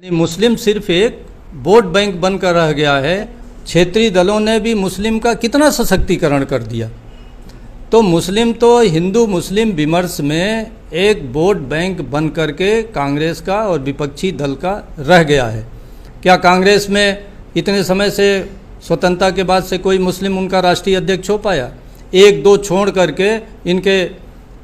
मुस्लिम सिर्फ एक vote bank बनकर रह गया है। क्षेत्रीय दलों ने भी मुस्लिम का कितना सशक्तिकरण कर दिया। तो मुस्लिम तो हिंदू मुस्लिम विमर्श में एक वोट बैंक बन करके कांग्रेस का और विपक्षी दल का रह गया है। क्या कांग्रेस में इतने समय से स्वतंत्रता के बाद से कोई मुस्लिम उनका राष्ट्रीय अध्यक्ष हो पाया? एक दो छोड़ करके इनके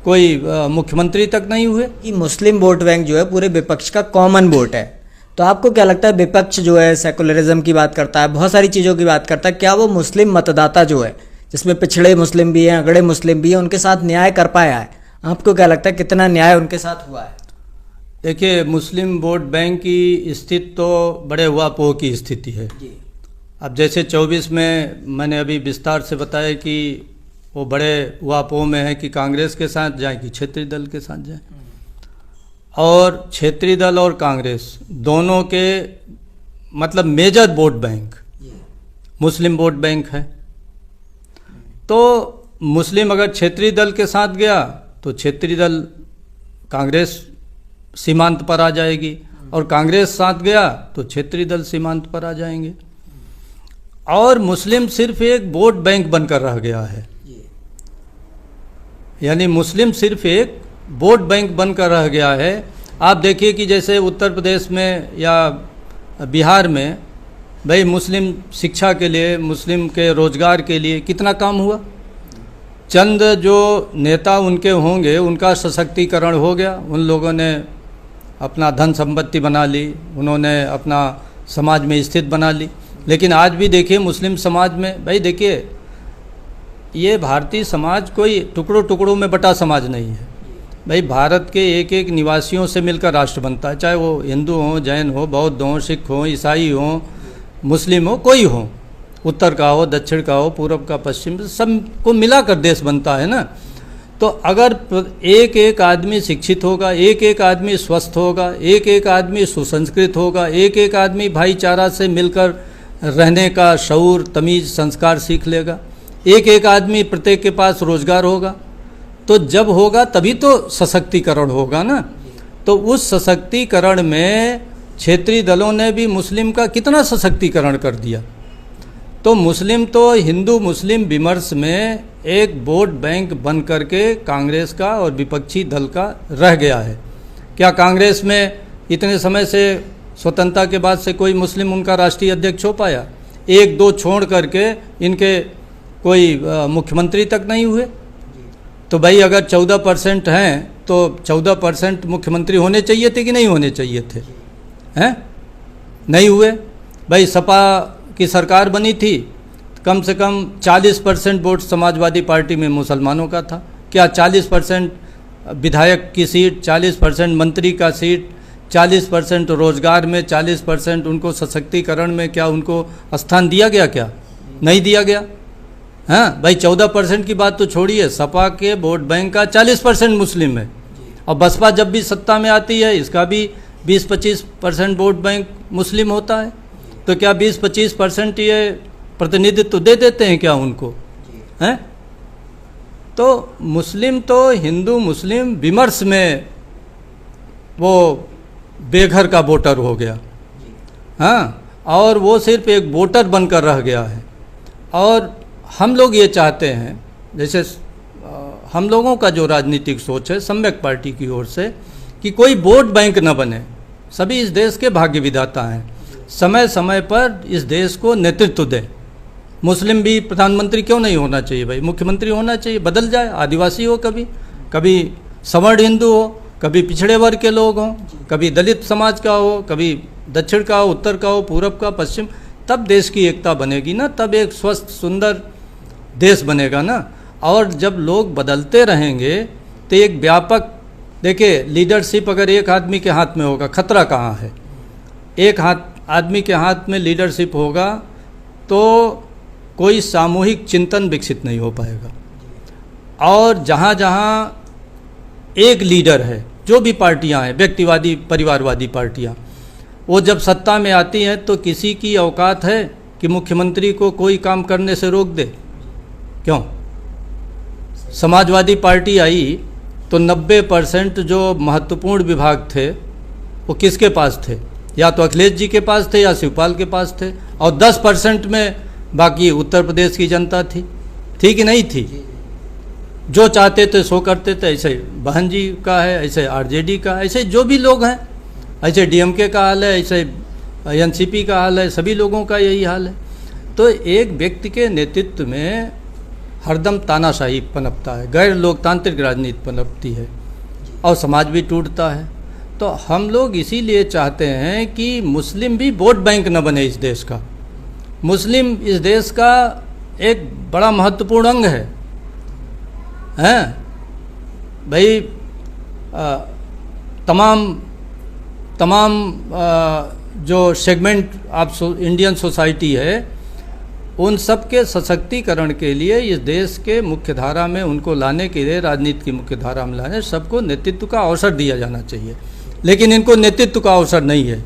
कोई मुख्यमंत्री तक नहीं हुए। कि मुस्लिम वोट बैंक जो है पूरे विपक्ष का कॉमन वोट है। तो आपको क्या लगता है विपक्ष जो है सेकुलरिज्म की बात करता है, बहुत सारी चीज़ों की बात करता है, क्या वो मुस्लिम मतदाता जो है जिसमें पिछड़े मुस्लिम भी हैं, अगड़े मुस्लिम भी हैं, उनके साथ न्याय कर पाया है? आपको क्या लगता है कितना न्याय उनके साथ हुआ है? देखिए, मुस्लिम वोट बैंक की स्थिति तो बड़े हुआपोह की स्थिति है। अब जैसे 24 में मैंने अभी विस्तार से बताया कि वो बड़े हुआपोह में है कि कांग्रेस के साथ जाए कि क्षेत्रीय दल के साथ जाए, और क्षेत्रीय दल और कांग्रेस दोनों के मतलब मेजर वोट बैंक मुस्लिम वोट बैंक है। तो मुस्लिम अगर क्षेत्रीय दल के साथ गया तो क्षेत्रीय दल कांग्रेस सीमांत पर आ जाएगी, और कांग्रेस साथ गया तो क्षेत्रीय दल सीमांत पर आ जाएंगे। और मुस्लिम सिर्फ एक वोट बैंक बनकर रह गया है। यानी मुस्लिम सिर्फ एक वोट बैंक बनकर रह गया है। आप देखिए कि जैसे उत्तर प्रदेश में या बिहार में भाई मुस्लिम शिक्षा के लिए, मुस्लिम के रोजगार के लिए कितना काम हुआ। चंद जो नेता उनके होंगे उनका सशक्तिकरण हो गया, उन लोगों ने अपना धन संपत्ति बना ली, उन्होंने अपना समाज में स्थिति बना ली। लेकिन आज भी देखिए मुस्लिम समाज में, भाई देखिए ये भारतीय समाज कोई टुकड़ों टुकड़ों में बटा समाज नहीं है। भाई भारत के एक एक निवासियों से मिलकर राष्ट्र बनता है, चाहे वो हिंदू हो, जैन हो, बौद्ध हो, सिख हो, ईसाई हो, मुस्लिम हो, कोई हो, उत्तर का हो, दक्षिण का हो, पूर्व का, पश्चिम, सबको मिलाकर देश बनता है ना। तो अगर एक एक आदमी शिक्षित होगा, एक एक आदमी स्वस्थ होगा, एक एक आदमी सुसंस्कृत होगा, एक एक आदमी भाईचारा से मिलकर रहने का शऊर, तमीज़, संस्कार सीख लेगा, एक एक आदमी प्रत्येक के पास रोजगार होगा, तो जब होगा तभी तो सशक्तिकरण होगा ना। तो उस सशक्तिकरण में क्षेत्रीय दलों ने भी मुस्लिम का कितना सशक्तिकरण कर दिया। तो मुस्लिम तो हिंदू मुस्लिम विमर्श में एक वोट बैंक बन करके कांग्रेस का और विपक्षी दल का रह गया है। क्या कांग्रेस में इतने समय से स्वतंत्रता के बाद से कोई मुस्लिम उनका राष्ट्रीय अध्यक्ष हो पाया? एक दो छोड़ करके इनके कोई मुख्यमंत्री तक नहीं हुए। तो भाई अगर 14% हैं तो 14% मुख्यमंत्री होने चाहिए थे कि नहीं होने चाहिए थे? हैं? नहीं हुए। भाई सपा की सरकार बनी थी, कम से कम 40% वोट समाजवादी पार्टी में मुसलमानों का था। क्या 40% विधायक की सीट, 40% मंत्री का सीट, 40% रोजगार में, 40% उनको सशक्तिकरण में क्या उनको स्थान दिया गया? क्या नहीं दिया गया? हाँ भाई 14% की बात तो छोड़िए, सपा के वोट बैंक का 40% मुस्लिम है, और बसपा जब भी सत्ता में आती है इसका भी 20-25% वोट बैंक मुस्लिम होता है। तो क्या 20-25% ये प्रतिनिधित्व दे देते हैं क्या उनको? हैं? तो मुस्लिम तो हिंदू मुस्लिम विमर्श में वो बेघर का वोटर हो गया। हाँ, और वो सिर्फ एक वोटर बनकर रह गया है। और हम लोग ये चाहते हैं, जैसे हम लोगों का जो राजनीतिक सोच है सम्यक पार्टी की ओर से, कि कोई वोट बैंक न बने। सभी इस देश के भाग्य विधाता हैं, समय समय पर इस देश को नेतृत्व दें। मुस्लिम भी प्रधानमंत्री क्यों नहीं होना चाहिए? भाई मुख्यमंत्री होना चाहिए, बदल जाए, आदिवासी हो, कभी सवर्ण हिंदू हो, कभी पिछड़े वर्ग के लोग हों, कभी दलित समाज का हो, कभी दक्षिण का हो, उत्तर का हो, पूर्व का, पश्चिम। तब देश की एकता बनेगी ना, तब एक स्वस्थ सुंदर देश बनेगा ना। और जब लोग बदलते रहेंगे तो एक व्यापक, देखिए लीडरशिप अगर एक आदमी के हाथ में होगा, खतरा कहाँ है? एक आदमी के हाथ में लीडरशिप होगा तो कोई सामूहिक चिंतन विकसित नहीं हो पाएगा। और जहाँ जहाँ एक लीडर है, जो भी पार्टियाँ हैं, व्यक्तिवादी परिवारवादी पार्टियाँ, वो जब सत्ता में आती हैं तो किसी की औकात है कि मुख्यमंत्री को कोई काम करने से रोक दे? क्यों? समाजवादी पार्टी आई तो 90% जो महत्वपूर्ण विभाग थे वो किसके पास थे? या तो अखिलेश जी के पास थे या शिवपाल के पास थे, और 10% में बाकी उत्तर प्रदेश की जनता थी कि नहीं थी? जो चाहते थे सो करते थे। ऐसे बहन जी का है, ऐसे आरजेडी का, ऐसे जो भी लोग हैं, ऐसे डीएमके का हाल है, ऐसे एनसीपी का हाल है, सभी लोगों का यही हाल है। तो एक व्यक्ति के नेतृत्व में हरदम तानाशाही पनपता है, गैर लोकतांत्रिक राजनीति पनपती है और समाज भी टूटता है। तो हम लोग इसीलिए चाहते हैं कि मुस्लिम भी वोट बैंक न बने इस देश का। मुस्लिम इस देश का एक बड़ा महत्वपूर्ण अंग है, हैं भाई। तमाम जो सेगमेंट ऑफ इंडियन सोसाइटी है, उन सब के सशक्तिकरण के लिए इस देश के मुख्य धारा में उनको लाने के लिए, राजनीति की मुख्य धारा में लाने, सबको नेतृत्व का अवसर दिया जाना चाहिए। लेकिन इनको नेतृत्व का अवसर नहीं है।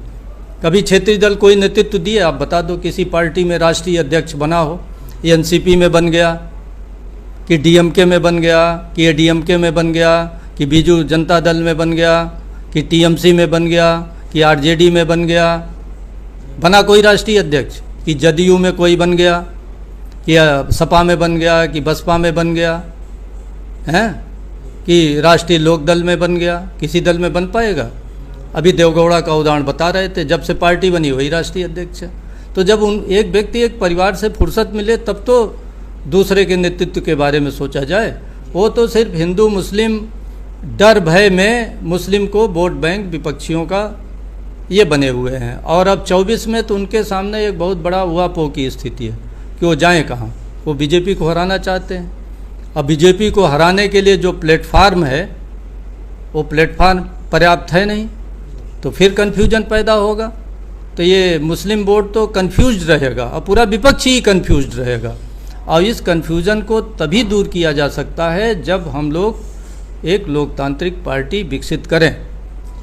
कभी क्षेत्रीय दल कोई नेतृत्व दिए? आप बता दो, किसी पार्टी में राष्ट्रीय अध्यक्ष बना हो, एनसीपी में बन गया, कि डीएमके में बन गया, कि एडीएमके में बन गया, कि बीजू जनता दल में बन गया, कि टीएमसी में बन गया, कि आरजेडी में बन गया? बना कोई राष्ट्रीय अध्यक्ष? कि जदयू में कोई बन गया, कि सपा में बन गया, कि बसपा में बन गया, हैं कि राष्ट्रीय लोकदल में बन गया? किसी दल में बन पाएगा? अभी देवगौड़ा का उदाहरण बता रहे थे, जब से पार्टी बनी वही राष्ट्रीय अध्यक्ष है। तो जब एक व्यक्ति एक परिवार से फुर्सत मिले तब तो दूसरे के नेतृत्व के बारे में सोचा जाए। वो तो सिर्फ हिंदू मुस्लिम डर भय में मुस्लिम को वोट बैंक विपक्षियों का ये बने हुए हैं। और अब 24 में तो उनके सामने एक बहुत बड़ा उहापोह की स्थिति है कि वो जाएं कहाँ। वो बीजेपी को हराना चाहते हैं। अब बीजेपी को हराने के लिए जो प्लेटफार्म है वो प्लेटफार्म पर्याप्त है नहीं, तो फिर कन्फ्यूजन पैदा होगा। तो ये मुस्लिम वोट तो कन्फ्यूज्ड रहेगा और पूरा विपक्ष ही कन्फ्यूज्ड रहेगा। और इस कन्फ्यूज़न को तभी दूर किया जा सकता है जब हम लोग एक लोकतांत्रिक पार्टी विकसित करें।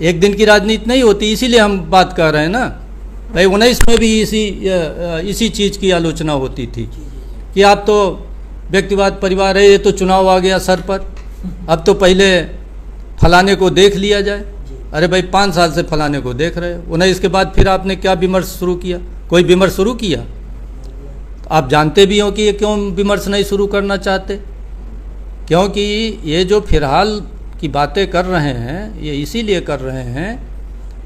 एक दिन की राजनीति नहीं होती, इसीलिए हम बात कर रहे हैं ना भाई। 19 में भी इसी चीज़ की आलोचना होती थी कि आप तो व्यक्तिवाद परिवार है, ये तो चुनाव आ गया सर पर, अब तो पहले फलाने को देख लिया जाए। अरे भाई 5 साल से फलाने को देख रहे हो, 19 के बाद फिर आपने क्या विमर्श शुरू किया? कोई विमर्श शुरू किया? आप जानते भी हो कि ये क्यों विमर्श नहीं शुरू करना चाहते, क्योंकि ये जो फिलहाल की बातें कर रहे हैं ये इसीलिए कर रहे हैं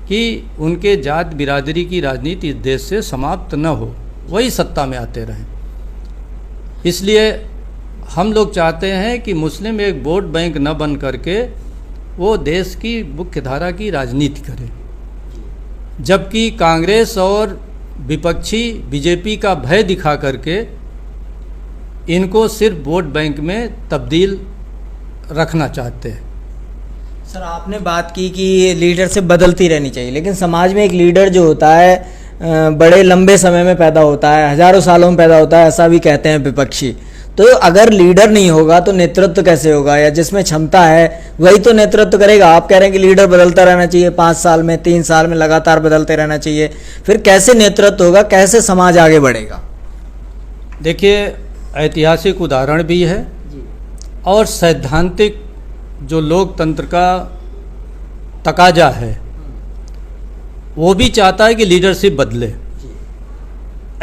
कि उनके जात बिरादरी की राजनीति इस देश से समाप्त न हो, वही सत्ता में आते रहें। इसलिए हम लोग चाहते हैं कि मुस्लिम एक वोट बैंक न बन करके वो देश की मुख्य धारा की राजनीति करे, जबकि कांग्रेस और विपक्षी बीजेपी का भय दिखा करके इनको सिर्फ वोट बैंक में तब्दील रखना चाहते हैं। सर आपने बात की कि लीडरशिप बदलती रहनी चाहिए, लेकिन समाज में एक लीडर जो होता है बड़े लंबे समय में पैदा होता है, हजारों सालों में पैदा होता है, ऐसा भी कहते हैं विपक्षी। तो अगर लीडर नहीं होगा तो नेतृत्व कैसे होगा? या जिसमें क्षमता है वही तो नेतृत्व करेगा। आप कह रहे हैं कि लीडर बदलता रहना चाहिए, 5 साल में 3 साल में लगातार बदलते रहना चाहिए, फिर कैसे नेतृत्व होगा, कैसे समाज आगे बढ़ेगा? देखिए, ऐतिहासिक उदाहरण भी है और सैद्धांतिक जो लोकतंत्र का तकाजा है वो भी चाहता है कि लीडरशिप बदले।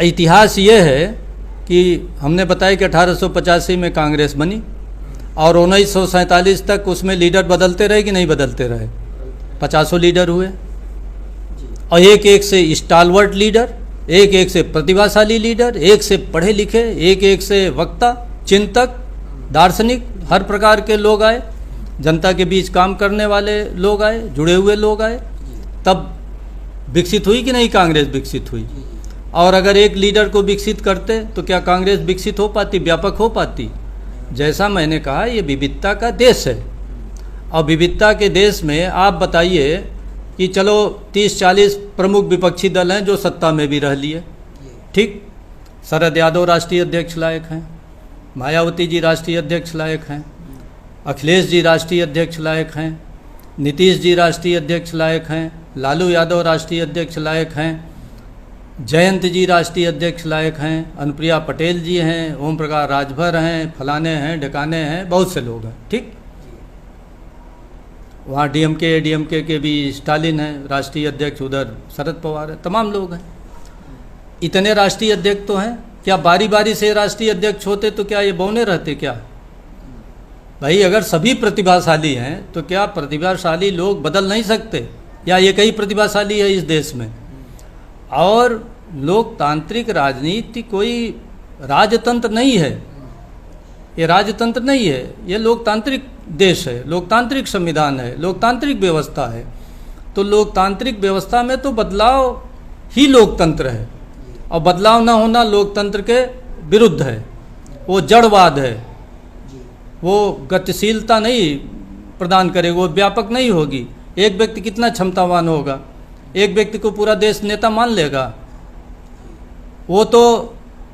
इतिहास ये है कि हमने बताया कि 1885 में कांग्रेस बनी और 1947 तक उसमें लीडर बदलते रहे कि नहीं बदलते रहे? 50 लीडर हुए और एक एक से स्टालवर्ट लीडर, एक एक से प्रतिभाशाली लीडर, एक से पढ़े लिखे, एक एक से वक्ता, चिंतक, दार्शनिक, हर प्रकार के लोग आए, जनता के बीच काम करने वाले लोग आए, जुड़े हुए लोग आए। तब विकसित हुई कि नहीं कांग्रेस? विकसित हुई। और अगर एक लीडर को विकसित करते तो क्या कांग्रेस विकसित हो पाती, व्यापक हो पाती? जैसा मैंने कहा, ये विविधता का देश है और विविधता के देश में आप बताइए कि चलो 30-40 प्रमुख विपक्षी दल हैं जो सत्ता में भी रह लिए, ठीक। शरद यादव राष्ट्रीय अध्यक्ष लायक हैं, मायावती जी राष्ट्रीय अध्यक्ष लायक हैं, अखिलेश जी राष्ट्रीय अध्यक्ष लायक हैं, नीतीश जी राष्ट्रीय अध्यक्ष लायक हैं, लालू यादव राष्ट्रीय अध्यक्ष लायक हैं, जयंत जी राष्ट्रीय अध्यक्ष लायक हैं, अनुप्रिया पटेल जी हैं, ओम प्रकाश राजभर हैं, फलाने हैं, ढकाने हैं, बहुत से लोग हैं, ठीक। वहाँ डीएमके एडीएमके के भी स्टालिन हैं राष्ट्रीय अध्यक्ष, उधर शरद पवार है, तमाम लोग हैं। इतने राष्ट्रीय अध्यक्ष तो हैं, क्या बारी बारी से राष्ट्रीय अध्यक्ष होते तो क्या ये बौने रहते क्या? भाई अगर सभी प्रतिभाशाली हैं तो क्या प्रतिभाशाली लोग बदल नहीं सकते? या एक ही प्रतिभाशाली है इस देश में? और लोकतांत्रिक राजनीति कोई राजतंत्र नहीं है, ये राजतंत्र नहीं है, ये लोकतांत्रिक देश है, लोकतांत्रिक संविधान है, लोकतांत्रिक व्यवस्था है। तो लोकतांत्रिक व्यवस्था में तो बदलाव ही लोकतंत्र है, और बदलाव ना होना लोकतंत्र के विरुद्ध है, वो जड़वाद है, वो गतिशीलता नहीं प्रदान करेगा, वो व्यापक नहीं होगी। एक व्यक्ति कितना क्षमतावान होगा, एक व्यक्ति को पूरा देश नेता मान लेगा? वो तो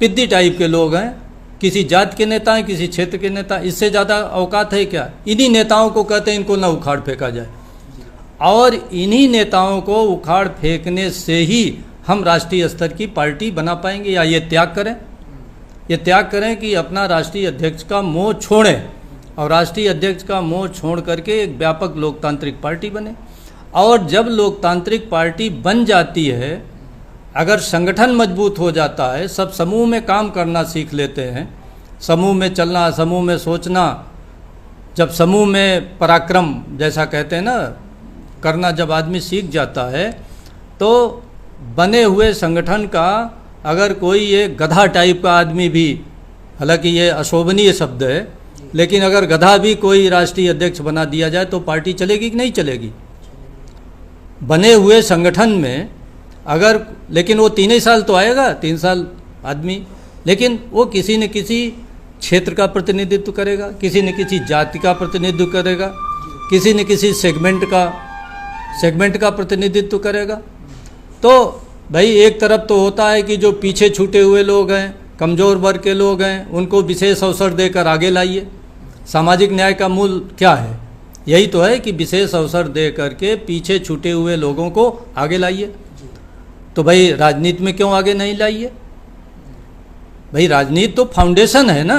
पिद्दी टाइप के लोग हैं, किसी जात के नेता हैं, किसी क्षेत्र के नेता, इससे ज़्यादा औकात है क्या? इन्हीं नेताओं को कहते हैं इनको ना उखाड़ फेंका जाए, और इन्हीं नेताओं को उखाड़ फेंकने से ही हम राष्ट्रीय स्तर की पार्टी बना पाएंगे। या ये त्याग करें, ये त्याग करें कि अपना राष्ट्रीय अध्यक्ष का मोह छोड़ें, और राष्ट्रीय अध्यक्ष का मोह छोड़ करके एक व्यापक लोकतांत्रिक पार्टी बने। और जब लोकतांत्रिक पार्टी बन जाती है, अगर संगठन मजबूत हो जाता है, सब समूह में काम करना सीख लेते हैं, समूह में चलना, समूह में सोचना, जब समूह में पराक्रम जैसा कहते हैं ना करना जब आदमी सीख जाता है, तो बने हुए संगठन का अगर कोई ये गधा टाइप का आदमी भी, हालांकि ये अशोभनीय शब्द है, लेकिन अगर गधा भी कोई राष्ट्रीय अध्यक्ष बना दिया जाए तो पार्टी चलेगी कि नहीं चलेगी? बने हुए संगठन में अगर, लेकिन वो 3 ही साल तो आएगा, 3 साल आदमी, लेकिन वो किसी न किसी क्षेत्र का प्रतिनिधित्व करेगा, किसी न किसी जाति का प्रतिनिधित्व करेगा, किसी न किसी सेगमेंट का प्रतिनिधित्व करेगा। तो भाई एक तरफ तो होता है कि जो पीछे छूटे हुए लोग हैं, कमज़ोर वर्ग के लोग हैं, उनको विशेष अवसर देकर आगे लाइए। सामाजिक न्याय का मूल क्या है? यही तो है कि विशेष अवसर दे करके पीछे छूटे हुए लोगों को आगे लाइए। तो भाई राजनीति में क्यों आगे नहीं लाइए? भाई राजनीति तो फाउंडेशन है ना।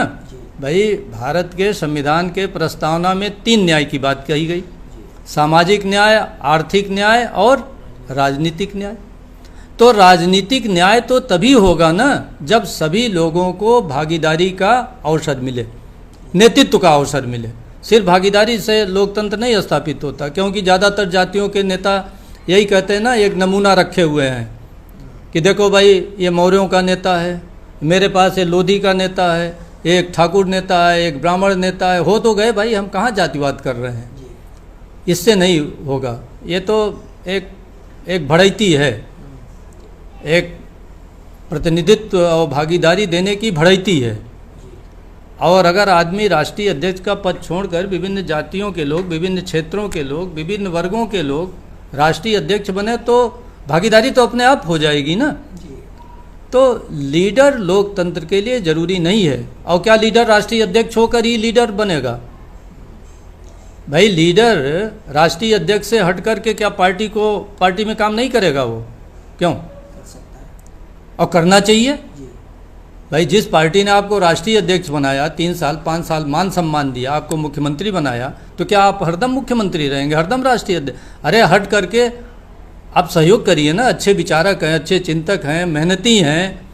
भाई भारत के संविधान के प्रस्तावना में 3 न्याय की बात कही गई, सामाजिक न्याय, आर्थिक न्याय और राजनीतिक न्याय। तो राजनीतिक न्याय तो तभी होगा ना जब सभी लोगों को भागीदारी का अवसर मिले, नेतृत्व का अवसर मिले। सिर्फ भागीदारी से लोकतंत्र नहीं स्थापित होता, क्योंकि ज़्यादातर जातियों के नेता यही कहते हैं ना, एक नमूना रखे हुए हैं कि देखो भाई ये मौर्यों का नेता है, मेरे पास ये लोधी का नेता है, एक ठाकुर नेता है, एक ब्राह्मण नेता है। हो तो गए भाई, हम कहाँ जातिवाद कर रहे हैं? इससे नहीं होगा। ये तो एक बढ़ैती है, एक प्रतिनिधित्व और भागीदारी देने की बढ़ैती है। और अगर आदमी राष्ट्रीय अध्यक्ष का पद छोड़कर विभिन्न जातियों के लोग, विभिन्न क्षेत्रों के लोग, विभिन्न वर्गों के लोग राष्ट्रीय अध्यक्ष बने तो भागीदारी तो अपने आप हो जाएगी ना। तो लीडर लोकतंत्र के लिए जरूरी नहीं है। और क्या लीडर राष्ट्रीय अध्यक्ष होकर ही लीडर बनेगा? भाई लीडर राष्ट्रीय अध्यक्ष से हट करके क्या पार्टी में काम नहीं करेगा? वो क्यों? और करना चाहिए। भाई जिस पार्टी ने आपको राष्ट्रीय अध्यक्ष बनाया, 3 साल 5 साल मान सम्मान दिया, आपको मुख्यमंत्री बनाया, तो क्या आप हरदम मुख्यमंत्री रहेंगे, हरदम राष्ट्रीय अध्यक्ष? अरे हट करके आप सहयोग करिए ना। अच्छे विचारक हैं, अच्छे चिंतक हैं, मेहनती हैं,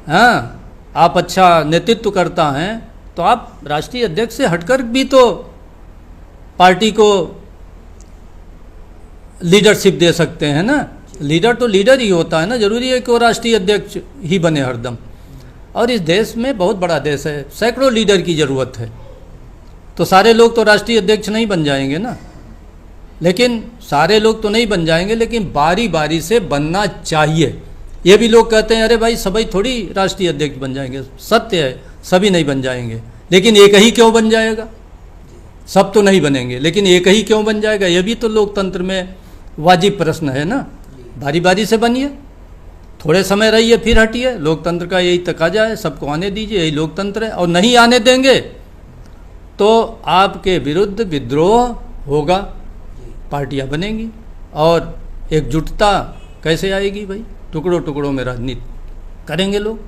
हाँ, आप अच्छा नेतृत्व करता हैं, तो आप राष्ट्रीय अध्यक्ष से हटकर भी तो पार्टी को लीडरशिप दे सकते हैं ना। लीडर तो लीडर ही होता है ना, जरूरी है कि वो राष्ट्रीय अध्यक्ष ही बने हरदम। और इस देश में बहुत बड़ा देश है, सैकड़ों लीडर की ज़रूरत है। तो सारे लोग तो राष्ट्रीय अध्यक्ष नहीं बन जाएंगे ना, लेकिन सारे लोग तो नहीं बन जाएंगे, लेकिन बारी बारी से बनना चाहिए। ये भी लोग कहते हैं अरे भाई सभी थोड़ी राष्ट्रीय अध्यक्ष बन जाएंगे। सत्य है, सभी नहीं बन जाएंगे, लेकिन एक ही क्यों बन जाएगा? सब तो नहीं बनेंगे, लेकिन एक ही क्यों बन जाएगा? ये भी तो लोकतंत्र में वाजिब प्रश्न है ना। बारी बारी से बनिए, थोड़े समय रहिए फिर हटिए। लोकतंत्र का यही तकाजा है, सबको आने दीजिए, यही लोकतंत्र है। और नहीं आने देंगे तो आपके विरुद्ध विद्रोह होगा, पार्टियां बनेंगी, और एकजुटता कैसे आएगी भाई? टुकड़ों टुकड़ों में राजनीति करेंगे लोग।